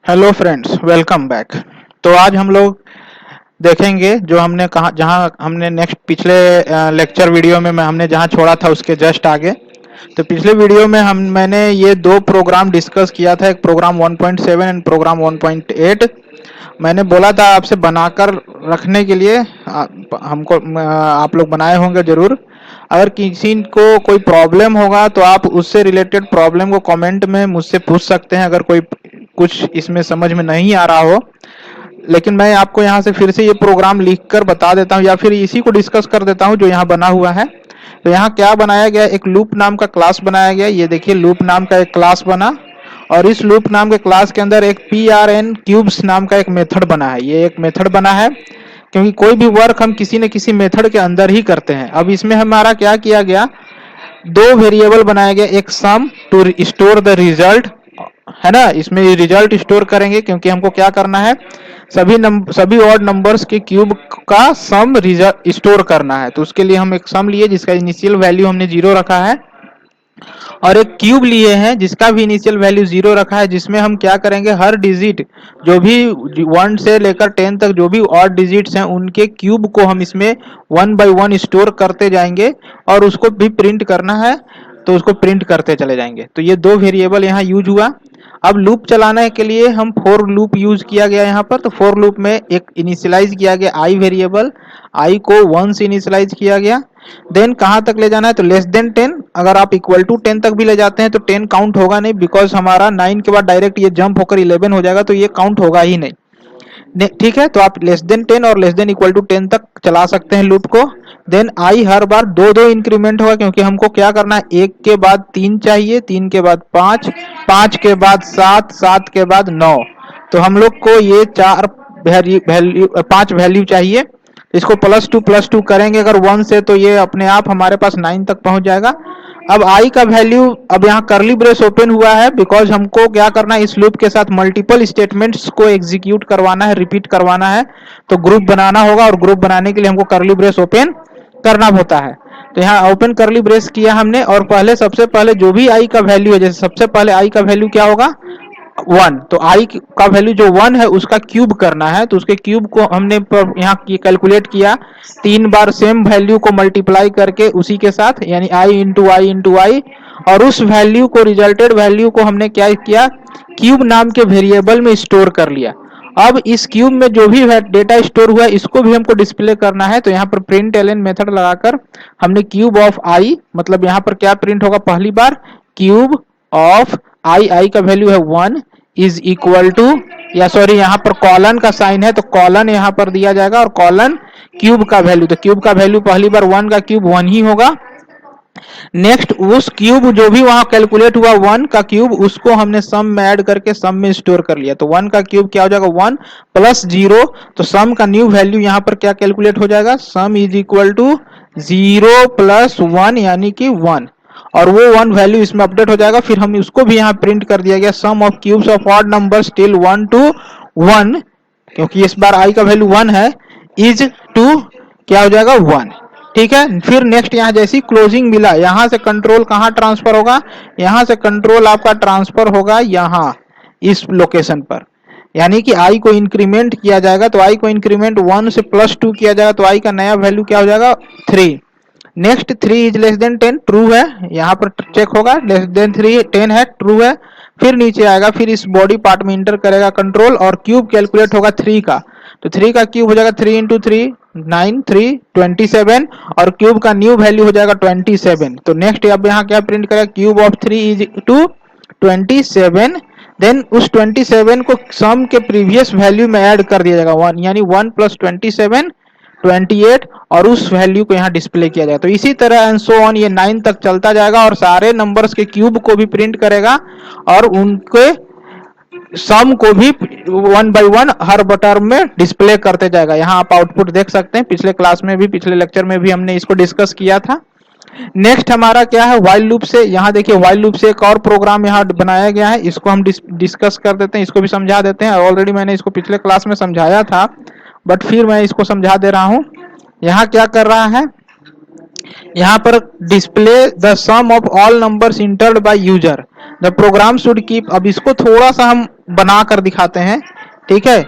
Hello friends, welcome back. तो आज हम लोग देखेंगे जो हमने कहा, जहां हमने नेक्स्ट पिछले लेक्चर वीडियो में हमने जहां छोड़ा था उसके जस्ट आगे। तो पिछले वीडियो में मैंने ये दो प्रोग्राम डिस्कस किया था, एक प्रोग्राम 1.7 एंड प्रोग्राम 1.8। मैंने बोला था आपसे बनाकर रखने के लिए, आप लोग बनाए होंगे जरूर। अगर किसी को कोई प्रॉब्लम होगा तो आप उससे रिलेटेड प्रॉब्लम को कमेंट में मुझसे पूछ सकते हैं, अगर कोई कुछ इसमें समझ में नहीं आ रहा हो। लेकिन मैं आपको यहाँ से फिर से ये प्रोग्राम लिखकर बता देता हूँ, या फिर इसी को डिस्कस कर देता हूँ जो यहाँ बना हुआ है। तो यहाँ क्या बनाया गया, एक लूप नाम का क्लास बनाया गया। ये देखिए, लूप नाम का एक क्लास बना, और इस लूप नाम के क्लास के अंदर एक PRN क्यूब्स नाम का एक मेथड बना है। ये एक मेथड बना है क्योंकि कोई भी वर्क हम किसी न किसी मेथड के अंदर ही करते हैं। अब इसमें हमारा क्या किया गया, दो वेरिएबल बनाया गया, एक सम टू स्टोर द रिजल्ट, है ना। इसमें रिजल्ट स्टोर करेंगे क्योंकि हमको क्या करना है, सभी ऑड नंबर्स के क्यूब का सम रिजल्ट स्टोर करना है। तो उसके लिए हम एक सम लिए जिसका इनिशियल वैल्यू हमने 0 रखा है, और एक क्यूब लिए हैं जिसका भी इनिशियल वैल्यू 0 रखा है, जिसमें हम क्या करेंगे, हर डिजिट जो भी 1 से लेकर 10 तक जो भी ऑड डिजिट्स हैं उनके क्यूब को हम इसमें 1 बाय 1 स्टोर करते जाएंगे, और उसको भी प्रिंट करना है तो उसको प्रिंट करते चले जाएंगे। तो ये दो वेरिएबल यहाँ यूज हुआ। अब लूप चलाने के लिए हम फॉर लूप यूज किया गया यहाँ पर। तो फॉर लूप में एक इनिशियलाइज किया गया आई वेरिएबल, आई को 1 से इनिशियलाइज किया गया। देन कहाँ तक ले जाना है, तो लेस देन 10। अगर आप इक्वल टू 10 तक भी ले जाते हैं तो 10 काउंट होगा नहीं, बिकॉज हमारा 9 के बाद डायरेक्ट ये जंप होकर 11 हो जाएगा, तो ये काउंट होगा ही नहीं। ठीक है, तो आप लेस देन 10 और लेस देन इक्वल टू 10 तक चला सकते हैं लूप को। देन आई हर बार दो दो इंक्रीमेंट होगा, क्योंकि हमको क्या करना है, 1 के बाद 3 चाहिए, 3 के बाद 5, 5 के बाद 7, 7 के बाद 9। तो हम लोग को ये 5 वैल्यू चाहिए। इसको प्लस टू करेंगे अगर 1 से, तो ये अपने आप हमारे पास 9 तक पहुंच जाएगा। अब आई का वैल्यू, अब यहाँ करली ब्रेस ओपन हुआ है बिकॉज हमको क्या करना है, इस लूप के साथ मल्टीपल स्टेटमेंट्स को एग्जीक्यूट करवाना है, रिपीट करवाना है। तो ग्रुप बनाना होगा, और ग्रुप बनाने के लिए हमको करली ब्रेस ओपन करना होता है। तो यहाँ ओपन करली ब्रेस किया हमने, और पहले सबसे पहले जो भी आई का वैल्यू है, जैसे सबसे पहले आई का वैल्यू क्या होगा, 1। तो आई का वैल्यू जो 1 है उसका क्यूब करना है। तो उसके क्यूब को हमने यहाँ कैलकुलेट किया 3 बार सेम वैल्यू को मल्टीप्लाई करके उसी के साथ, यानी आई इंटू आई इंटू आई, और उस वैल्यू को, रिजल्टेड वैल्यू को हमने क्या किया, क्यूब नाम के वेरिएबल में स्टोर कर लिया। अब इस क्यूब में जो भी डेटा स्टोर हुआ है इसको भी हमको डिस्प्ले करना है। तो यहाँ पर प्रिंट एलन मेथड लगाकर हमने क्यूब ऑफ आई, मतलब यहाँ पर क्या प्रिंट होगा, पहली बार क्यूब ऑफ आई, आई का वैल्यू है 1, इज इक्वल टू, या सॉरी यहाँ पर कॉलन का साइन है तो कॉलन यहाँ पर दिया जाएगा, और कॉलन क्यूब का वैल्यू, तो क्यूब का वैल्यू पहली बार 1 का क्यूब 1 ही होगा। नेक्स्ट उस क्यूब जो भी वहां कैलकुलेट हुआ 1 का क्यूब, उसको हमने सम में ऐड करके सम में स्टोर कर लिया। तो 1 का क्यूब क्या हो जाएगा, 1 प्लस 0। तो सम का न्यू वैल्यू यहाँ पर क्या कैलकुलेट हो जाएगा, sum is equal to 0 plus 1 यानी कि 1, और वो 1 वैल्यू इसमें अपडेट हो जाएगा। फिर हम उसको भी यहाँ प्रिंट कर दिया गया, sum of cubes of odd numbers till 1 to 1, क्योंकि इस बार आई का वैल्यू 1 है, इज टू क्या हो जाएगा, 1। ठीक है, फिर नेक्स्ट यहाँ जैसी क्लोजिंग मिला, यहां से कंट्रोल कहाँ ट्रांसफर होगा, यहां से कंट्रोल आपका ट्रांसफर होगा यहाँ इस लोकेशन पर, यानी कि आई को इंक्रीमेंट किया जाएगा। तो आई को इंक्रीमेंट 1 से +2 किया जाएगा, तो आई का नया वैल्यू क्या हो जाएगा, 3। Next 3 is less then 10, true है, यहाँ पर चेक होगा, लेस देन 3 10 है, ट्रू है। फिर नीचे आएगा, फिर इस बॉडी पार्ट में इंटर करेगा कंट्रोल, और क्यूब कैलकुलेट होगा 3 का। तो 3 का क्यूब हो जाएगा 3 इंटू 3 9, 3 27, और क्यूब का न्यू वैल्यू हो जाएगा 27। तो नेक्स्ट अब यहाँ क्या प्रिंट करेगा, cube of 3 is to 27। Then उस 27 को सम के प्रीवियस वैल्यू में ऐड कर दिया जाएगा 1, यानी 1 प्लस 27 28, और उस वैल्यू को यहाँ डिस्प्ले किया जाएगा। तो इसी तरह एंड सो ऑन ये 9 तक चलता जाएगा, और सारे नंबर्स के क्यूब को भी प्रिंट करेगा, और उनके सम को भी 1 बाय 1 हर टर्म में डिस्प्ले करते जाएगा। यहाँ आप आउटपुट देख सकते हैं, पिछले क्लास में भी, पिछले लेक्चर में भी हमने इसको डिस्कस किया था। नेक्स्ट हमारा क्या है, व्हाइल लूप से। यहाँ देखिए व्हाइल लूप से एक और प्रोग्राम यहाँ बनाया गया है, इसको हम डिस्कस कर देते हैं, इसको भी समझा देते हैं। ऑलरेडी मैंने इसको पिछले क्लास में समझाया था, बट फिर मैं इसको समझा दे रहा हूँ। यहाँ क्या कर रहा है, यहाँ पर display the sum of all numbers entered by user, the program should keep. अब इसको थोड़ा सा हम बनाकर दिखाते हैं। ठीक है,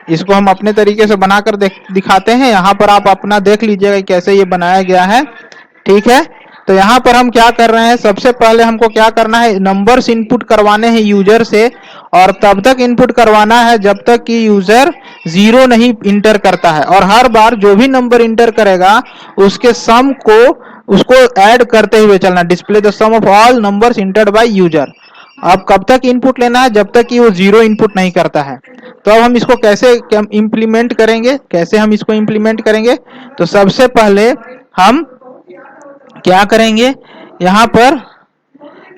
इसको हम अपने तरीके से बनाकर दिखाते हैं। यहाँ पर आप अपना देख लीजिएगा कैसे ये बनाया गया है। ठीक है, तो यहाँ पर हम क्या कर रहे हैं, सबसे पहले हमको क्या करना है, नंबर्स इनपुट करवाने हैं यूजर से, और तब तक इनपुट करवाना है जब तक कि यूजर 0 नहीं इंटर करता है। और हर बार जो भी नंबर इंटर करेगा उसके सम को उसको ऐड करते हुए चलना। Display the sum of all numbers entered by user. अब कब तक इनपुट लेना है, जब तक कि वो 0 इनपुट नहीं करता है। तो अब हम इसको कैसे इम्प्लीमेंट करेंगे, कैसे हम इसको इम्प्लीमेंट करेंगे, तो सबसे पहले हम क्या करेंगे, यहाँ पर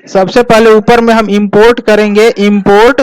सबसे पहले ऊपर में हम इंपोर्ट करेंगे, इंपोर्ट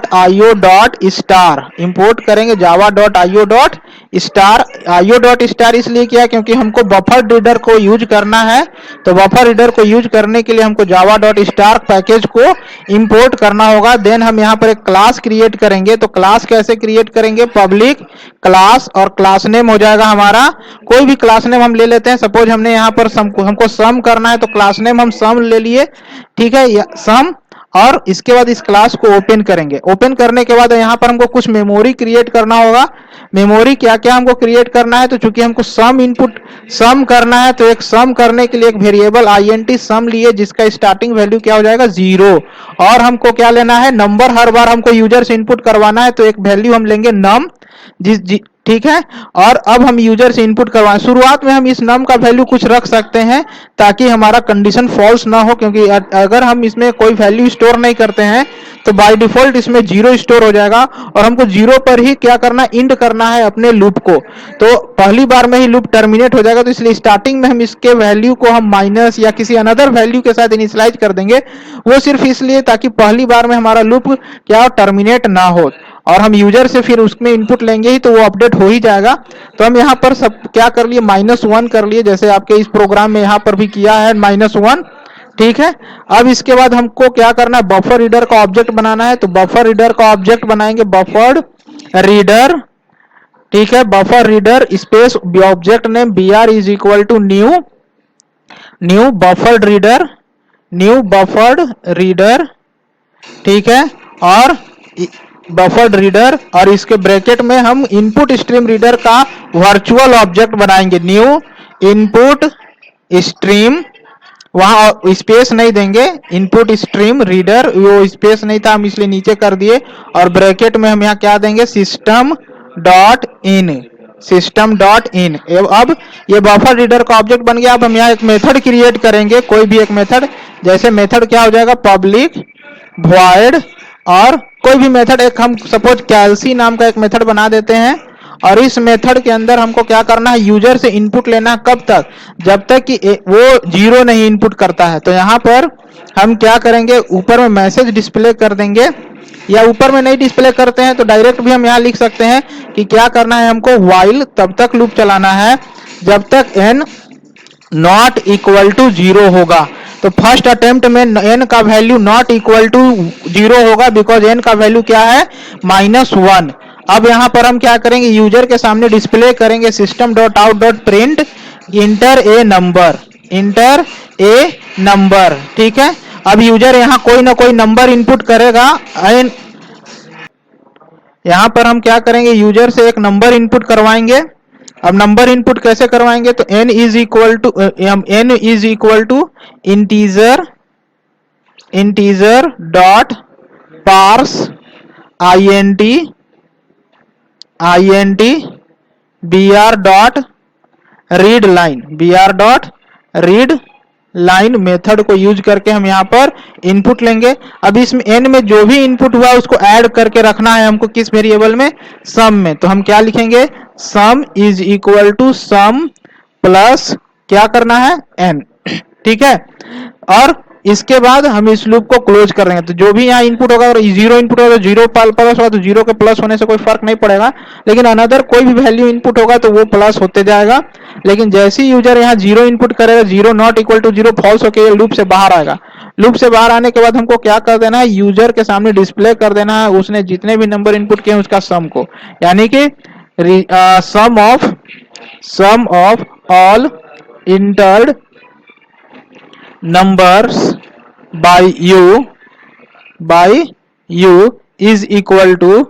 java.io.star इंपोर्ट करेंगे java.io.star। io.star इसलिए किया क्योंकि हमको बफर रीडर को यूज करना है। तो बफर रीडर को यूज करने के लिए हमको java.star पैकेज को इंपोर्ट करना होगा। देन हम यहाँ पर एक क्लास क्रिएट करेंगे। तो क्लास कैसे क्रिएट करेंगे, पब्लिक क्लास, और क्लास नेम हो जाएगा हमारा, कोई भी क्लास नेम हम ले लेते हैं। सपोज हमने यहाँ पर हमको सम करना है तो क्लास नेम हम सम ले लिए। ठीक है, सम, और इसके बाद इस क्लास को ओपन करेंगे। ओपन करने के बाद यहाँ पर हमको कुछ मेमोरी क्रिएट करना होगा। मेमोरी क्या क्या हमको क्रिएट करना है, तो चूंकि हमको सम इनपुट सम करना है तो एक सम करने के लिए एक वेरिएबल int सम लिए जिसका स्टार्टिंग वैल्यू क्या हो जाएगा 0। और हमको क्या लेना है, नंबर हर बार हमको यूजर से इनपुट करवाना है तो एक वैल्यू हम लेंगे नम, ठीक है। और अब हम यूजर से इनपुट करवाएं। शुरुआत में हम इस नम का वैल्यू कुछ रख सकते हैं ताकि हमारा कंडीशन फॉल्स ना हो, क्योंकि अगर हम इसमें कोई वैल्यू स्टोर नहीं करते हैं तो बाय डिफॉल्ट इसमें 0 स्टोर हो जाएगा और हमको 0 पर ही क्या करना, इंड करना है अपने लूप को। तो पहली बार में ही लूप टर्मिनेट हो जाएगा, तो इसलिए स्टार्टिंग में हम इसके वैल्यू को हम माइनस या किसी अनदर वैल्यू के साथ इनिशियलाइज कर देंगे। वो सिर्फ इसलिए ताकि पहली बार में हमारा लूप क्या टर्मिनेट ना हो, और हम यूजर से फिर उसमें इनपुट लेंगे ही तो वो अपडेट हो ही जाएगा। तो हम यहाँ पर सब क्या कर लिए, -1 कर लिए, जैसे आपके इस प्रोग्राम में यहाँ पर भी किया है -1। ठीक है, अब इसके बाद हमको क्या करना है, बफर रीडर का ऑब्जेक्ट बनाना है। तो बफर रीडर का ऑब्जेक्ट बनाएंगे बफर रीडर। ठीक है, buffer reader space object name br is equal to new buffered reader. ठीक है, और बफर्ड रीडर, और इसके ब्रैकेट में हम इनपुट स्ट्रीम रीडर का वर्चुअल ऑब्जेक्ट बनाएंगे, न्यू इनपुट स्ट्रीम, वहां स्पेस नहीं देंगे, इनपुट स्ट्रीम रीडर, वो स्पेस नहीं था हम इसलिए नीचे कर दिए, और ब्रैकेट में हम यहाँ क्या देंगे, सिस्टम डॉट इन। अब ये बफर रीडर का ऑब्जेक्ट बन गया। अब हम यहाँ एक मेथड क्रिएट करेंगे, कोई भी एक मेथड, जैसे मेथड क्या हो जाएगा, पब्लिक वॉइड, और कोई भी मेथड, एक हम सपोज कैल्सी नाम का एक मेथड बना देते हैं। और इस मेथड के अंदर हमको क्या करना है, यूजर से इनपुट लेना है, कब तक, जब तक कि वो 0 नहीं इनपुट करता है। तो यहाँ पर हम क्या करेंगे, ऊपर में मैसेज डिस्प्ले कर देंगे, या ऊपर में नहीं डिस्प्ले करते हैं तो डायरेक्ट भी हम यहाँ लिख सकते हैं कि क्या करना है, हमको व्हाइल तब तक लूप चलाना है जब तक n नॉट इक्वल टू 0 होगा। तो फर्स्ट अटेम्प्ट में n का वैल्यू नॉट इक्वल टू 0 होगा, बिकॉज n का वैल्यू क्या है, -1। अब यहाँ पर हम क्या करेंगे, यूजर के सामने डिस्प्ले करेंगे system.out.print इंटर ए नंबर। ठीक है, अब यूजर यहाँ कोई ना कोई नंबर इनपुट करेगा, यहाँ पर हम क्या करेंगे, यूजर से एक नंबर इनपुट करवाएंगे। अब नंबर इनपुट कैसे करवाएंगे, तो n is equal to integer dot parse int br dot read line method को यूज करके हम यहाँ पर इनपुट लेंगे। अब इसमें n में जो भी इनपुट हुआ उसको ऐड करके रखना है हमको, किस वेरिएबल में, सम में। तो हम क्या लिखेंगे, sum is equal to sum plus क्या करना है, n। ठीक है, और इसके बाद हम इस लूप को क्लोज कर देंगे। तो जो भी यहाँ इनपुट होगा, अगर 0 इनपुट होगा तो 0 प्लस होगा, तो 0 के प्लस होने से कोई फर्क नहीं पड़ेगा, लेकिन अनदर कोई भी वैल्यू इनपुट होगा तो वो प्लस होते जाएगा। लेकिन जैसे ही यूजर यहाँ 0 इनपुट करेगा, 0 नॉट इक्वल टू 0 फॉल्स होकर ये लूप से बाहर आएगा। लूप से बाहर आने के बाद हमको क्या कर देना है, यूजर के सामने डिस्प्ले कर देना है उसने जितने भी नंबर इनपुट किए उसका सम को, यानी कि sum of all entered numbers by you is equal to,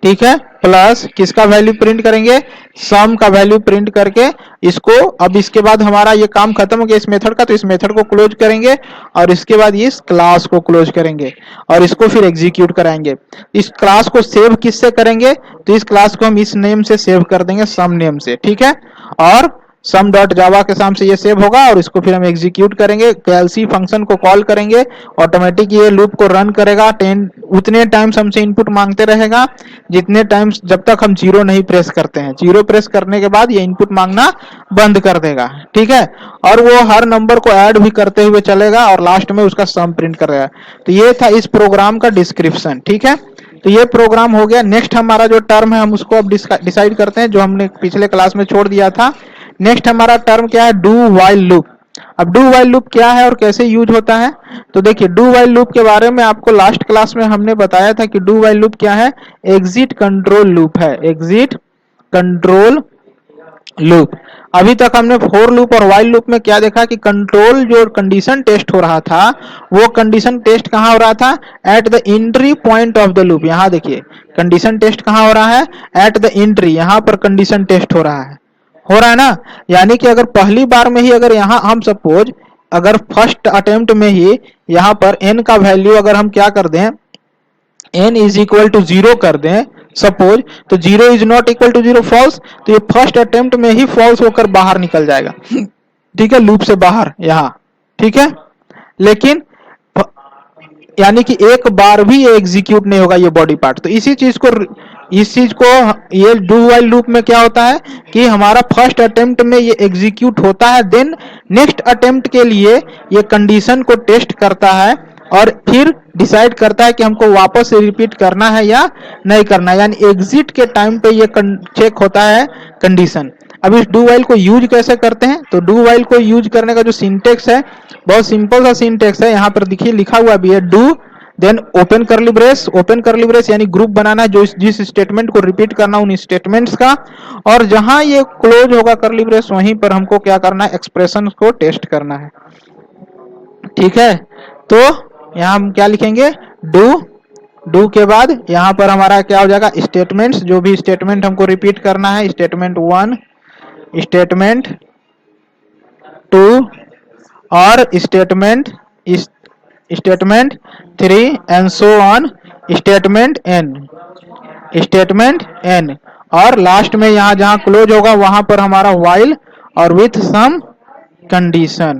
ठीक है, प्लस किसका वैल्यू प्रिंट करेंगे, सम का वैल्यू प्रिंट करके इसको, अब इसके बाद हमारा ये काम खत्म हो गया इस मेथड का, तो इस मेथड को क्लोज करेंगे और इसके बाद इस क्लास को क्लोज करेंगे और इसको फिर एग्जीक्यूट कराएंगे। इस क्लास को सेव किससे करेंगे, तो इस क्लास को हम इस नेम से सेव कर देंगे, सम नेम से, ठीक है, और सम डॉट जावा के साम से ये सेव होगा और इसको फिर हम एग्जीक्यूट करेंगे, पीएलसी फंक्शन को कॉल करेंगे, ऑटोमेटिक ये लूप को रन करेगा, 10 उतने टाइम्स हमसे इनपुट मांगते रहेगा जितने टाइम्स, जब तक हम जीरो नहीं प्रेस करते हैं। जीरो प्रेस करने के बाद ये इनपुट मांगना बंद कर देगा, ठीक है, और वो हर नंबर को ऐड भी करते हुए चलेगा और लास्ट में उसका सम प्रिंट करेगा। तो ये था इस प्रोग्राम का डिस्क्रिप्शन, ठीक है। तो ये प्रोग्राम हो गया। नेक्स्ट हमारा जो टर्म है हम उसको अब डिसाइड करते हैं, जो हमने पिछले क्लास में छोड़ दिया था। नेक्स्ट हमारा टर्म क्या है, डू वाइल लूप। अब डू वाइल लूप क्या है और कैसे यूज होता है, तो देखिए डू वाइल लूप के बारे में आपको लास्ट क्लास में हमने बताया था कि डू वाइल लूप क्या है, एग्जिट कंट्रोल लूप है, एग्जिट कंट्रोल लूप। अभी तक हमने फोर लूप और वाइल लूप में क्या देखा कि कंट्रोल जो कंडीशन टेस्ट हो रहा था वो कंडीशन टेस्ट कहां हो रहा था, at the entry point of the loop. यहां देखिए कंडीशन टेस्ट कहां हो रहा है, एट द एंट्री, यहां पर कंडीशन टेस्ट हो रहा है ना। यानी कि अगर पहली बार में ही अगर यहां हम सपोज अगर फर्स्ट अटेम्प्ट में ही यहां पर n का वैल्यू अगर हम क्या कर दें, n इज इक्वल टू 0 कर दें सपोज, तो 0 is not equal to 0 false, तो ये फर्स्ट अटेम्प्ट में ही फॉल्स होकर बाहर निकल जाएगा, ठीक है, लूप से बाहर यहां, ठीक है। लेकिन यानी कि एक बार भी ये एग्जीक्यूट नहीं होगा ये बॉडी पार्ट। तो इस चीज को ये डू व्हाइल लूप में क्या होता है कि हमारा फर्स्ट अटेम्प्ट में ये एग्जीक्यूट होता है, देन नेक्स्ट अटेम्प्ट के लिए ये कंडीशन को टेस्ट करता है और फिर डिसाइड करता है कि हमको वापस से रिपीट करना है या नहीं करना है। यानी एग्जिट के टाइम पे ये चेक होता है कंडीशन। अब इस डू वाइल को यूज कैसे करते हैं, तो डू वाइल को यूज करने का जो सिंटेक्स है बहुत सिंपल सा सिंटेक्स है। यहाँ पर देखिए लिखा हुआ भी है, डू देन ओपन करली ब्रेस यानी ग्रुप बनाना है, जो जिस स्टेटमेंट को रिपीट करना उन स्टेटमेंट्स का, और जहां ये क्लोज होगा करली ब्रेस वहीं पर हमको क्या करना है, एक्सप्रेशन को टेस्ट करना है, ठीक है। तो यहाँ हम क्या लिखेंगे, डू के बाद यहाँ पर हमारा क्या हो जाएगा, स्टेटमेंट्स, जो भी स्टेटमेंट हमको रिपीट करना है, स्टेटमेंट 1, स्टेटमेंट 2 और statement 3 and so on, statement N, और लास्ट में यहाँ जहाँ क्लोज होगा वहां पर हमारा वाइल और विथ सम कंडीशन,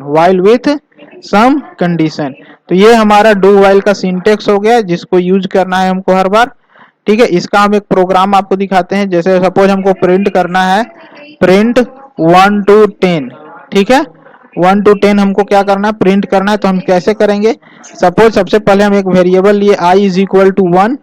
तो ये हमारा डू वाइल का सिंटेक्स हो गया जिसको यूज करना है हमको हर बार, ठीक है। इसका हम एक प्रोग्राम आपको दिखाते हैं। जैसे सपोज हमको प्रिंट करना है, प्रिंट 1 to 10, ठीक है, 1 to 10 हमको क्या करना है, प्रिंट करना है। तो हम कैसे करेंगे, सपोज सबसे पहले हम एक वेरिएबल लिए i इज इक्वल टू 1,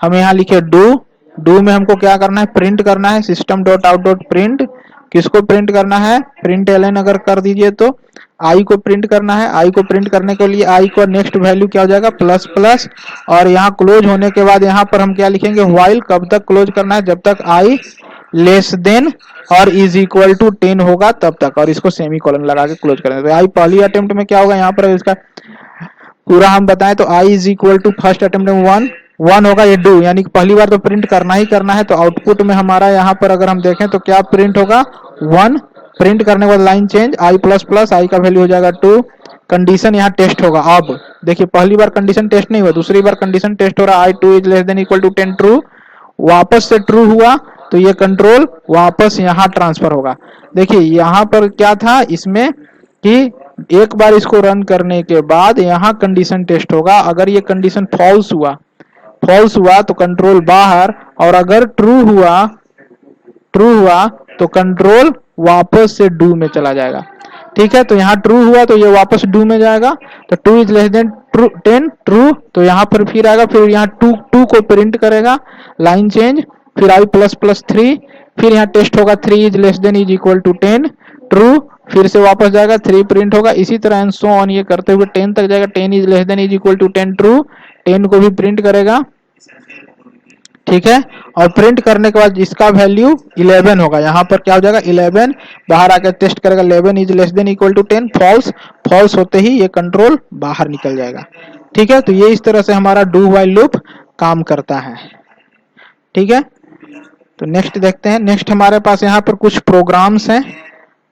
हम यहाँ लिखे डू में हमको क्या करना है, प्रिंट करना है, system dot out dot print, किसको प्रिंट करना है, प्रिंट एलन अगर कर दीजिए तो आई को प्रिंट करना है। आई को प्रिंट करने के लिए आई को नेक्स्ट वैल्यू क्या हो जाएगा, प्लस प्लस, और यहाँ क्लोज होने के बाद यहाँ पर हम क्या लिखेंगे, व्हाइल, कब तक क्लोज करना है, जब तक आई लेस देन और इज इक्वल टू 10 होगा तब तक, और इसको सेमी कॉलन लगा के क्लोज करेंगे। तो आई पहली अटेम्प्ट में क्या होगा, यहाँ पर इसका पूरा हम बताएं तो I is equal to first attempt में 1 होगा, ये डू यानी कि पहली बार तो प्रिंट करना ही करना है। तो आउटपुट में हमारा यहाँ पर अगर हम देखें तो क्या प्रिंट होगा, 1, प्रिंट करने के बाद लाइन चेंज, आई प्लस प्लस, आई का वैल्यू हो जाएगा 2, कंडीशन यहाँ टेस्ट होगा। अब देखिए पहली बार कंडीशन टेस्ट नहीं हुआ, दूसरी बार कंडीशन टेस्ट हो रहा है, i2 is less than equal to 10 true, वापस से ट्रू हुआ तो ये कंट्रोल वापस यहाँ ट्रांसफर होगा। देखिए यहाँ पर क्या था इसमें कि एक बार इसको रन करने के बाद यहाँ कंडीशन टेस्ट होगा, अगर ये कंडीशन फॉल्स हुआ तो कंट्रोल बाहर, और अगर ट्रू हुआ तो कंट्रोल वापस से डू में चला जाएगा, ठीक है। तो यहाँ ट्रू हुआ तो ये वापस डू में जाएगा, तो 2 इज लेस देन 10 ट्रू, तो यहाँ पर फिर आएगा, फिर यहाँ 2 को प्रिंट करेगा, लाइन चेंज, फिर आई प्लस प्लस 3, फिर यहाँ टेस्ट होगा 3 is less than is equal to 10 true, फिर से वापस जाएगा 3 प्रिंट होगा, इसी तरह एंड सो ऑन ये करते हुए 10 तक जाएगा, 10 is less than is equal to 10 true, 10 को भी प्रिंट करेगा, ठीक है। और प्रिंट करने के बाद इसका वैल्यू 11 होगा। यहाँ पर क्या हो जाएगा 11, बाहर आकर टेस्ट करेगा 11 is less than equal to 10, false. False होते ही ये कंट्रोल बाहर निकल जाएगा। ठीक है, तो ये इस तरह से हमारा डू व्हाइल लूप काम करता है। ठीक है, तो नेक्स्ट देखते हैं। नेक्स्ट हमारे पास यहाँ पर कुछ प्रोग्राम्स हैं।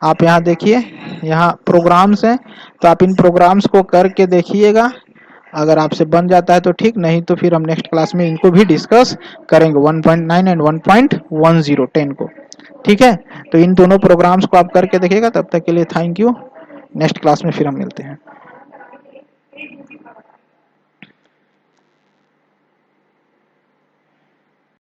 आप यहाँ देखिए, यहाँ प्रोग्राम्स हैं, तो आप इन प्रोग्राम्स को करके देखिएगा। अगर आपसे बन जाता है तो ठीक, नहीं तो फिर हम नेक्स्ट क्लास में इनको भी डिस्कस करेंगे 1.9 एंड 1.10 10 को। ठीक है, तो इन दोनों प्रोग्राम्स को आप करके देखिएगा। तब तक के लिए थैंक यू। नेक्स्ट क्लास में फिर हम मिलते हैं।